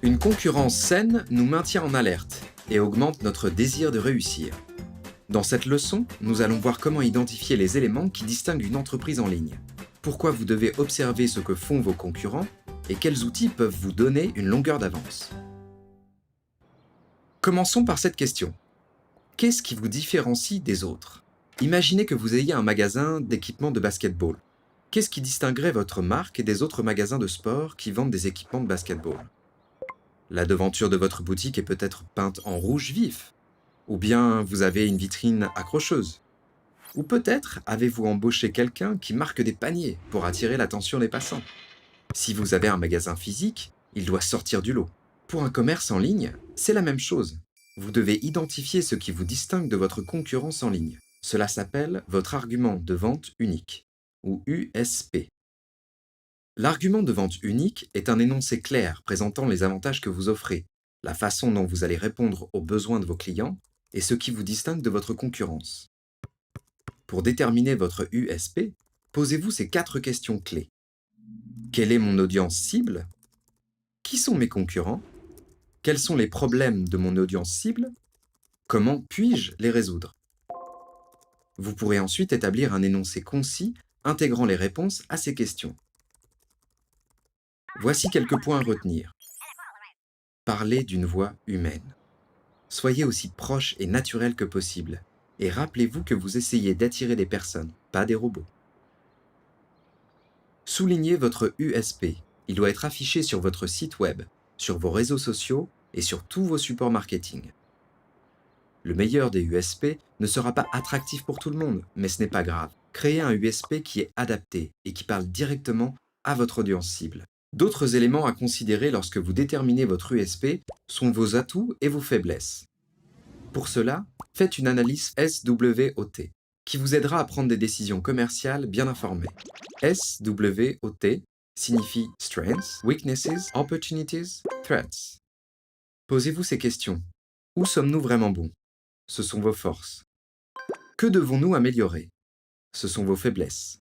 Une concurrence saine nous maintient en alerte et augmente notre désir de réussir. Dans cette leçon, nous allons voir comment identifier les éléments qui distinguent une entreprise en ligne, pourquoi vous devez observer ce que font vos concurrents et quels outils peuvent vous donner une longueur d'avance. Commençons par cette question. Qu'est-ce qui vous différencie des autres? Imaginez que vous ayez un magasin d'équipements de basketball. Qu'est-ce qui distinguerait votre marque des autres magasins de sport qui vendent des équipements de basketball? La devanture de votre boutique est peut-être peinte en rouge vif, ou bien vous avez une vitrine accrocheuse. Ou peut-être avez-vous embauché quelqu'un qui marque des paniers pour attirer l'attention des passants. Si vous avez un magasin physique, il doit sortir du lot. Pour un commerce en ligne, c'est la même chose. Vous devez identifier ce qui vous distingue de votre concurrence en ligne. Cela s'appelle votre argument de vente unique, ou USP. L'argument de vente unique est un énoncé clair présentant les avantages que vous offrez, la façon dont vous allez répondre aux besoins de vos clients et ce qui vous distingue de votre concurrence. Pour déterminer votre USP, posez-vous ces 4 questions clés. Quelle est mon audience cible? Qui sont mes concurrents? Quels sont les problèmes de mon audience cible? Comment puis-je les résoudre? Vous pourrez ensuite établir un énoncé concis intégrant les réponses à ces questions. Voici quelques points à retenir. Parlez d'une voix humaine. Soyez aussi proche et naturel que possible, et rappelez-vous que vous essayez d'attirer des personnes, pas des robots. Soulignez votre USP. Il doit être affiché sur votre site web, sur vos réseaux sociaux et sur tous vos supports marketing. Le meilleur des USP ne sera pas attractif pour tout le monde, mais ce n'est pas grave. Créez un USP qui est adapté et qui parle directement à votre audience cible. D'autres éléments à considérer lorsque vous déterminez votre USP sont vos atouts et vos faiblesses. Pour cela, faites une analyse SWOT, qui vous aidera à prendre des décisions commerciales bien informées. SWOT signifie Strengths, Weaknesses, Opportunities, Threats. Posez-vous ces questions. Où sommes-nous vraiment bons? Ce sont vos forces. Que devons-nous améliorer? Ce sont vos faiblesses.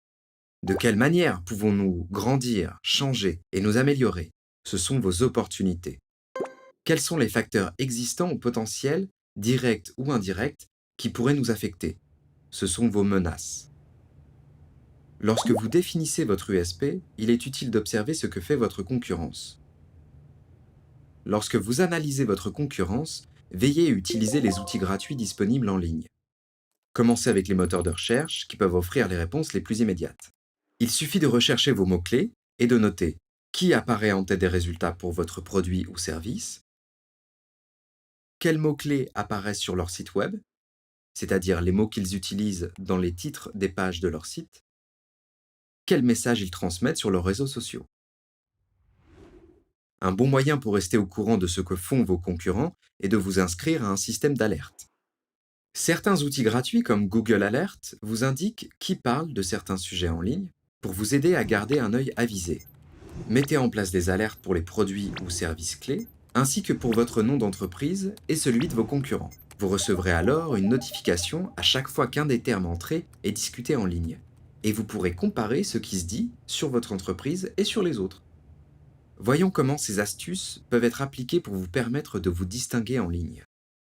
De quelle manière pouvons-nous grandir, changer et nous améliorer? Ce sont vos opportunités. Quels sont les facteurs existants ou potentiels, directs ou indirects, qui pourraient nous affecter? Ce sont vos menaces. Lorsque vous définissez votre USP, il est utile d'observer ce que fait votre concurrence. Lorsque vous analysez votre concurrence, veillez à utiliser les outils gratuits disponibles en ligne. Commencez avec les moteurs de recherche qui peuvent offrir les réponses les plus immédiates. Il suffit de rechercher vos mots-clés et de noter qui apparaît en tête des résultats pour votre produit ou service, quels mots-clés apparaissent sur leur site web, c'est-à-dire les mots qu'ils utilisent dans les titres des pages de leur site, quels messages ils transmettent sur leurs réseaux sociaux. Un bon moyen pour rester au courant de ce que font vos concurrents est de vous inscrire à un système d'alerte. Certains outils gratuits comme Google Alert vous indiquent qui parle de certains sujets en ligne pour vous aider à garder un œil avisé. Mettez en place des alertes pour les produits ou services clés, ainsi que pour votre nom d'entreprise et celui de vos concurrents. Vous recevrez alors une notification à chaque fois qu'un des termes entrés est discuté en ligne, et vous pourrez comparer ce qui se dit sur votre entreprise et sur les autres. Voyons comment ces astuces peuvent être appliquées pour vous permettre de vous distinguer en ligne.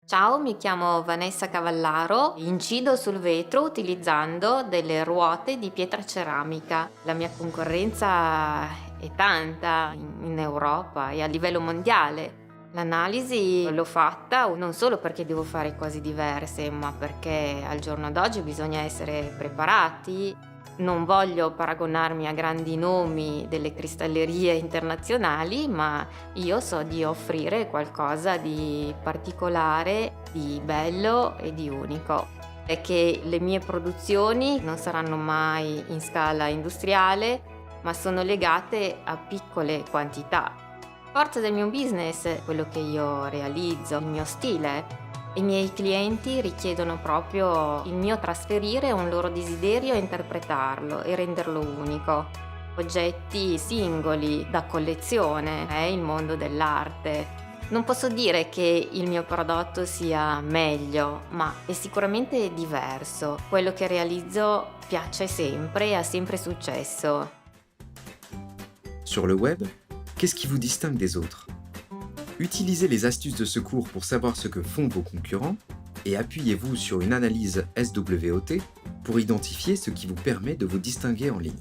Ciao, mi chiamo Vanessa Cavallaro, incido sul vetro utilizzando delle ruote di pietra ceramica. La mia concorrenza è tanta in Europa e a livello mondiale. L'analisi l'ho fatta non solo perché devo fare cose diverse, ma perché al giorno d'oggi bisogna essere preparati. Non voglio paragonarmi a grandi nomi delle cristallerie internazionali, ma io so di offrire qualcosa di particolare, di bello e di unico. È che le mie produzioni non saranno mai in scala industriale, ma sono legate a piccole quantità. Forza del mio business è quello che io realizzo, il mio stile. I miei clienti richiedono proprio il mio trasferire un loro desiderio e interpretarlo e renderlo unico. Oggetti singoli da collezione, è il mondo dell'arte. Non posso dire che il mio prodotto sia meglio, ma è sicuramente diverso. Quello che realizzo piace sempre e ha sempre successo. Sur le web, qu'est-ce qui vous distingue des autres? Utilisez les astuces de secours pour savoir ce que font vos concurrents et appuyez-vous sur une analyse SWOT pour identifier ce qui vous permet de vous distinguer en ligne.